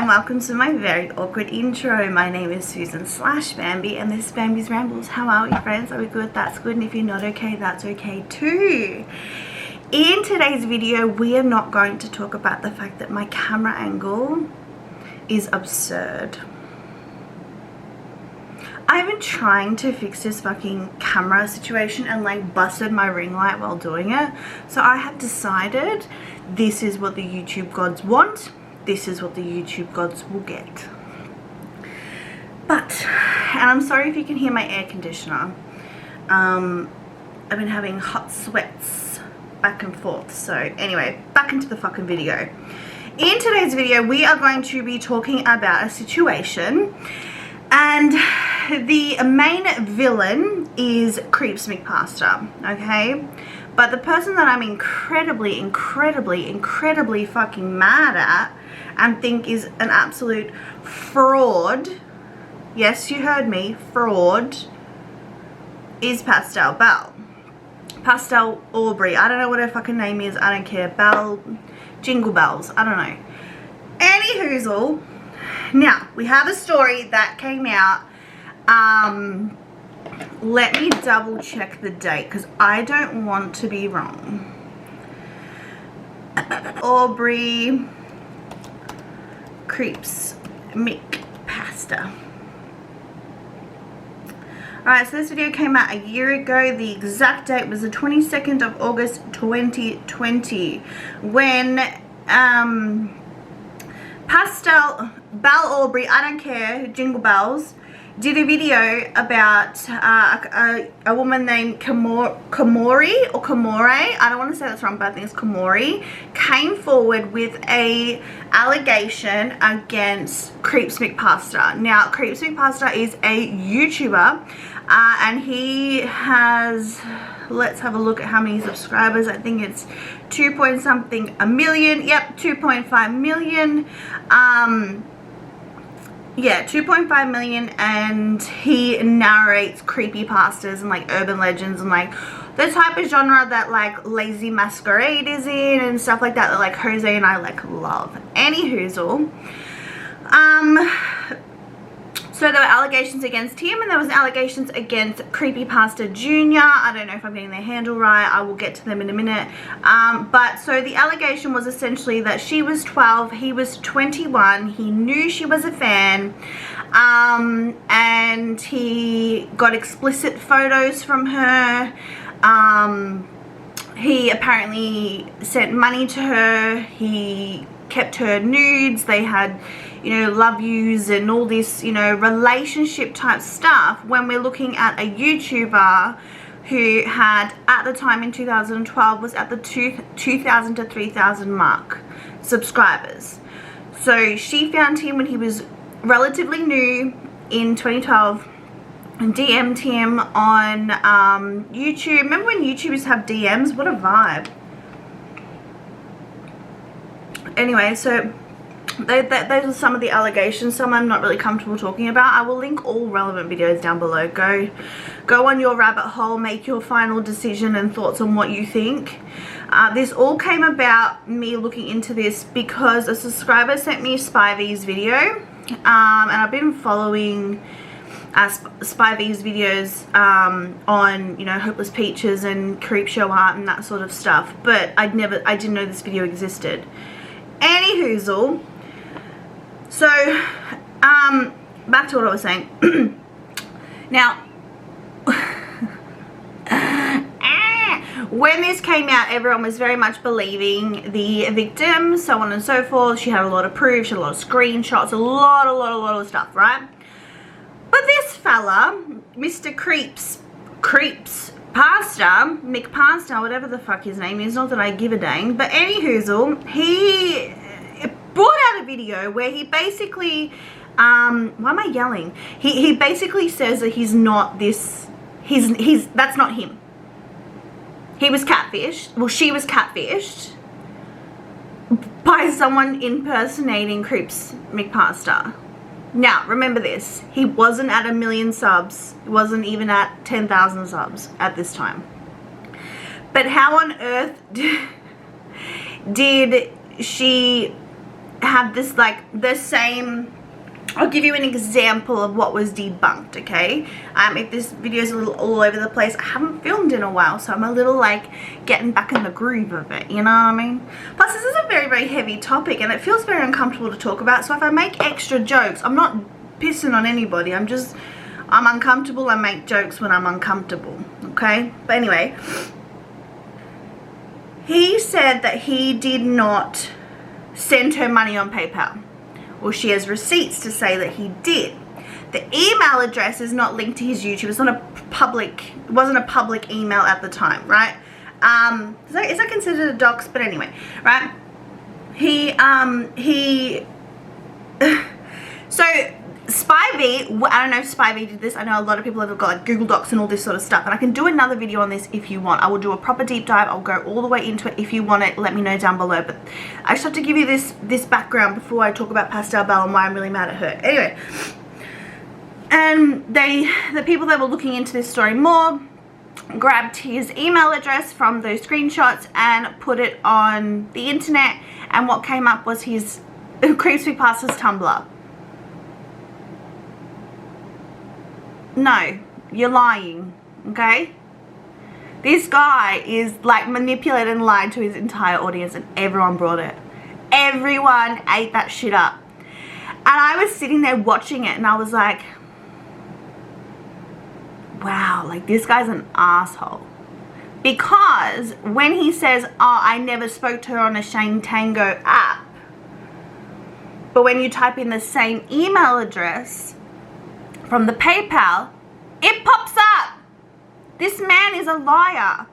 and welcome to my very awkward intro. My name is Susan/Bambi and this is Bambi's Rambles. How are we, friends? Are we good? That's good. And if you're not okay, that's okay too. In today's video, we are not going to talk about the fact that my camera angle is absurd. I've been trying to fix this fucking camera situation and like busted my ring light while doing it. So I have decided this is what the YouTube gods want. This is what the YouTube gods will get. But, and I'm sorry if you can hear my air conditioner. I've been having hot sweats back and forth. So anyway, back into the fucking video. In today's video, we are going to be talking about a situation, and the main villain is CREEPSMCPASTA, okay? But the person that I'm incredibly fucking mad at and think is an absolute fraud, yes, you heard me, fraud, is Pastel Belle. Pastel Aubrey, I don't know what her fucking name is, I don't care. Belle, Jingle Bells, I don't know. Anyhoozle, now, we have a story that came out, let me double check the date because I don't want to be wrong. Aubrey CREEPSMCPASTA. Alright, so this video came out a year ago. The exact date was the 22nd of August 2020 when Pastel Belle Aubrey, I don't care, Jingle Bells, did a video about a woman named Kamori, I don't want to say that's wrong, but I think it's Kamori, came forward with a allegation against CREEPSMCPASTA. Now, CREEPSMCPASTA is a YouTuber, and he has, let's have a look at how many subscribers. I think it's 2.something million. Yep, 2.5 million. Yeah, 2.5 million, and he narrates creepypastas and like urban legends and like the type of genre that like Lazy Masquerade is in and stuff like that like Jose and I like love. Anyhoozle, so there were allegations against him and there was allegations against Creepypasta Jr. I don't know if I'm getting their handle right. I will get to them in a minute. But so the allegation was essentially that she was 12, he was 21. He knew she was a fan. And he got explicit photos from her. He apparently sent money to her. He kept her nudes. They had, you know, love yous and all this, you know, relationship type stuff, when we're looking at a YouTuber who had, at the time in 2012, was at the 2,000 to 3,000 mark subscribers. So she found him when he was relatively new in 2012 and DM'd him on YouTube. Remember when YouTubers have DMs? What a vibe. Anyway, so those are some of the allegations. Some I'm not really comfortable talking about. I will link all relevant videos down below. Go on your rabbit hole, make your final decision and thoughts on what you think. This all came about me looking into this because a subscriber sent me Spivey's video, and I've been following Spivey's videos on, you know, Hopeless Peaches and Creepshow Art and that sort of stuff, but I didn't know this video existed. Anyhoozle, so back to what I was saying. Now, when this came out, everyone was very much believing the victim, so on and so forth. She had a lot of proof, she had a lot of screenshots, a lot of stuff, right? But this fella, Mr. CREEPSMCPASTA, whatever the fuck his name is, not that I give a dang, but anyhoozle, he brought out a video where he basically, why am I yelling? He basically says that he's not this, that's not him. He was catfished, well, she was catfished by someone impersonating CREEPSMCPASTA. Now, remember this, he wasn't at 1 million subs, he wasn't even at 10,000 subs at this time. But how on earth did she have this, like, the same. I'll give you an example of what was debunked, okay? If this video is a little all over the place, I haven't filmed in a while, so I'm a little, like, getting back in the groove of it, you know what I mean? Plus, this is a very, very heavy topic, and it feels very uncomfortable to talk about, so if I make extra jokes, I'm not pissing on anybody, I'm uncomfortable. I make jokes when I'm uncomfortable, okay? But anyway, he said that he did not send her money on PayPal. Well, she has receipts to say that he did. The email address is not linked to his YouTube. It's not a public, it wasn't a public email at the time, right? Is that considered a dox? But anyway, right? So Spivey, I don't know if Spivey did this. I know a lot of people have got like Google Docs and all this sort of stuff, and I can do another video on this if you want. I will do a proper deep dive. I'll go all the way into it. If you want it, let me know down below. But I just have to give you this background before I talk about Pastel Belle and why I'm really mad at her. Anyway, and the people that were looking into this story more grabbed his email address from those screenshots and put it on the internet, and what came up was his CREEPSMCPASTA's Tumblr. No, you're lying, okay? This guy is like manipulated and lied to his entire audience, and everyone brought it. Everyone ate that shit up. And I was sitting there watching it, and I was like, wow, like this guy's an asshole. Because when he says, oh, I never spoke to her on a Shane Tango app, but when you type in the same email address from the PayPal, it pops up. This man is a liar.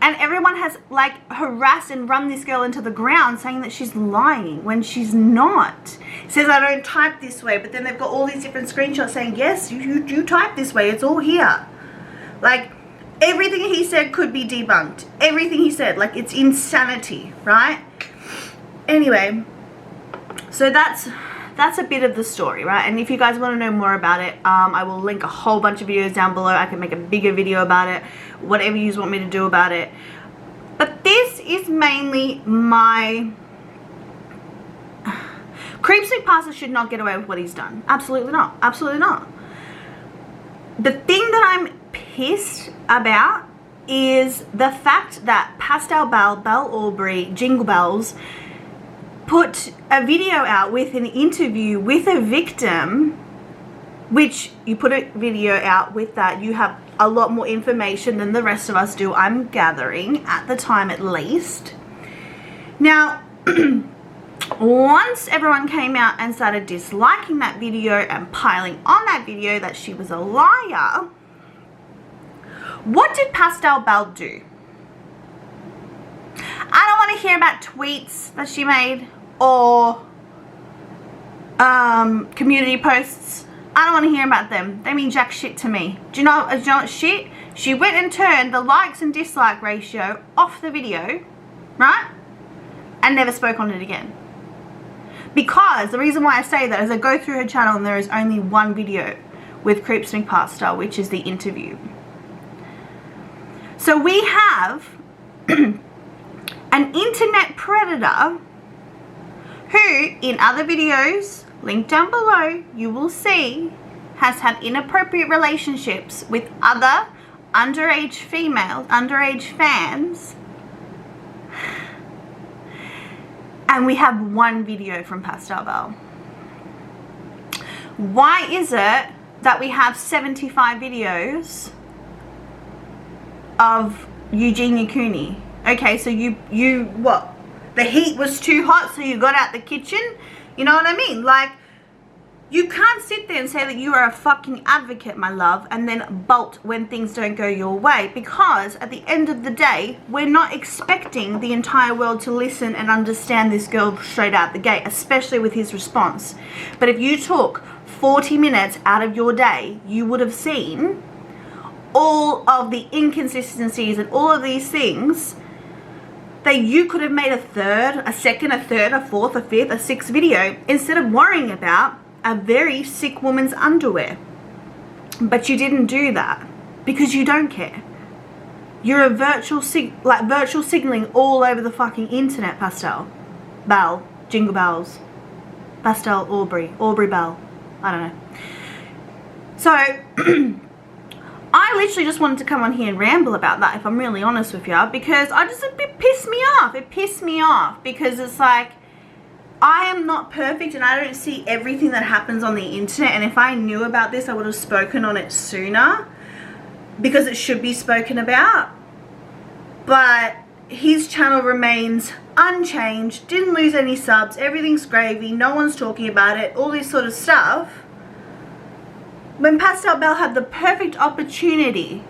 And everyone has like harassed and run this girl into the ground saying that she's lying when she's not. It says I don't type this way, but then they've got all these different screenshots saying, yes, you type this way. It's all here. Like, everything he said could be debunked. Everything he said. Like, it's insanity, right? Anyway, so that's a bit of the story, right? And if you guys want to know more about it, I will link a whole bunch of videos down below. I can make a bigger video about it, whatever you want me to do about it. But this is mainly my... CREEPSMCPASTA should not get away with what he's done. Absolutely not. Absolutely not. The thing that I'm pissed about is the fact that Pastel Belle, Belle Aubrey, Jingle Bells, put a video out with an interview with a victim, which you put a video out with that, you have a lot more information than the rest of us do, I'm gathering, at the time at least. Now, once everyone came out and started disliking that video and piling on that video that she was a liar, what did Pastel Belle do? I don't want to hear about tweets that she made or community posts. I don't want to hear about them. They mean jack shit to me. Do you know what shit? She went and turned the likes and dislike ratio off the video, right? And never spoke on it again. Because the reason why I say that is I go through her channel and there is only one video with CREEPSMCPASTA, which is the interview. So we have an internet predator who, in other videos, linked down below, you will see, has had inappropriate relationships with other underage females, underage fans. And we have one video from Pastel Belle. Why is it that we have 75 videos of Eugenia Cooney? Okay, so you what? The heat was too hot, so you got out the kitchen? You know what I mean? Like, you can't sit there and say that you are a fucking advocate, my love, and then bolt when things don't go your way. Because at the end of the day, we're not expecting the entire world to listen and understand this girl straight out the gate, especially with his response. But if you took 40 minutes out of your day, you would have seen all of the inconsistencies and all of these things that you could have made a third, a second, a third, a fourth, a fifth, a sixth video instead of worrying about a very sick woman's underwear. But you didn't do that because you don't care. You're a virtual signaling all over the fucking internet, Pastel Belle, Jingle Bells. Pastel Aubrey Belle, I don't know. So I literally just wanted to come on here and ramble about that, if I'm really honest with you, because it pissed me off. It pissed me off because it's like, I am not perfect and I don't see everything that happens on the internet, and if I knew about this I would have spoken on it sooner because it should be spoken about. But his channel remains unchanged, didn't lose any subs, everything's gravy, no one's talking about it, all this sort of stuff. When Pastel Belle had the perfect opportunity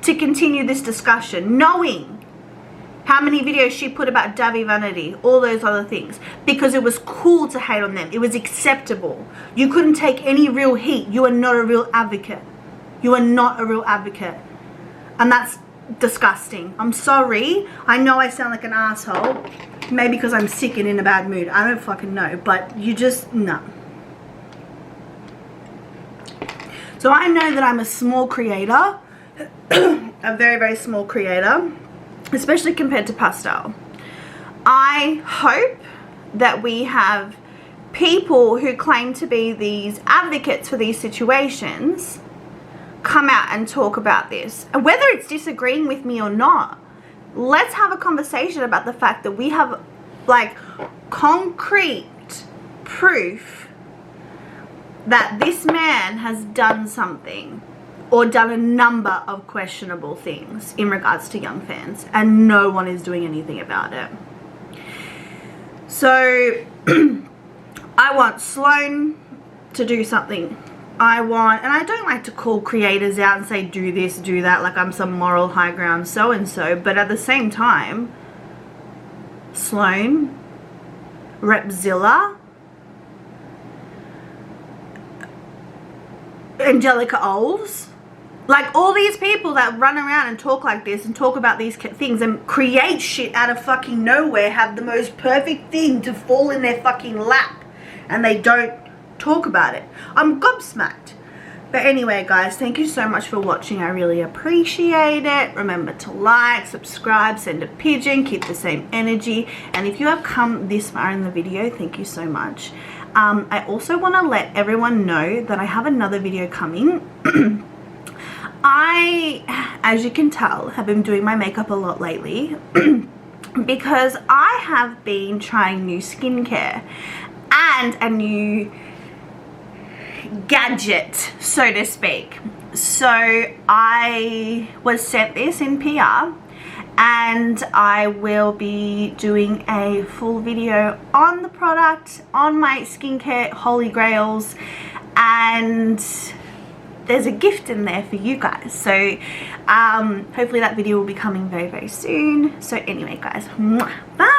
to continue this discussion, knowing how many videos she put about Davi Vanity, all those other things, because it was cool to hate on them, it was acceptable. You couldn't take any real heat. You are not a real advocate. You are not a real advocate. And that's disgusting. I'm sorry. I know I sound like an asshole. Maybe because I'm sick and in a bad mood. I don't fucking know. But you just, no. So I know that I'm a small creator. A very, very small creator. Especially compared to Pastel. I hope that we have people who claim to be these advocates for these situations come out and talk about this. And whether it's disagreeing with me or not, let's have a conversation about the fact that we have like concrete proof that this man has done something or done a number of questionable things in regards to young fans, and no one is doing anything about it. So I want Sloane to do something. And I don't like to call creators out and say do this, do that, like I'm some moral high ground so-and-so, but at the same time, Sloane, Repzilla, Angelica Oles, like all these people that run around and talk like this and talk about these things and create shit out of fucking nowhere have the most perfect thing to fall in their fucking lap and they don't talk about it. I'm gobsmacked. But anyway guys, thank you so much for watching. I really appreciate it. Remember to like, subscribe, send a pigeon, keep the same energy. And if you have come this far in the video, thank you so much. I also want to let everyone know that I have another video coming. I, as you can tell, have been doing my makeup a lot lately because I have been trying new skincare and a new gadget, so to speak. So I was sent this in PR and I will be doing a full video on the product, on my skincare holy grails, and there's a gift in there for you guys. So hopefully that video will be coming very, very soon. So anyway guys, bye.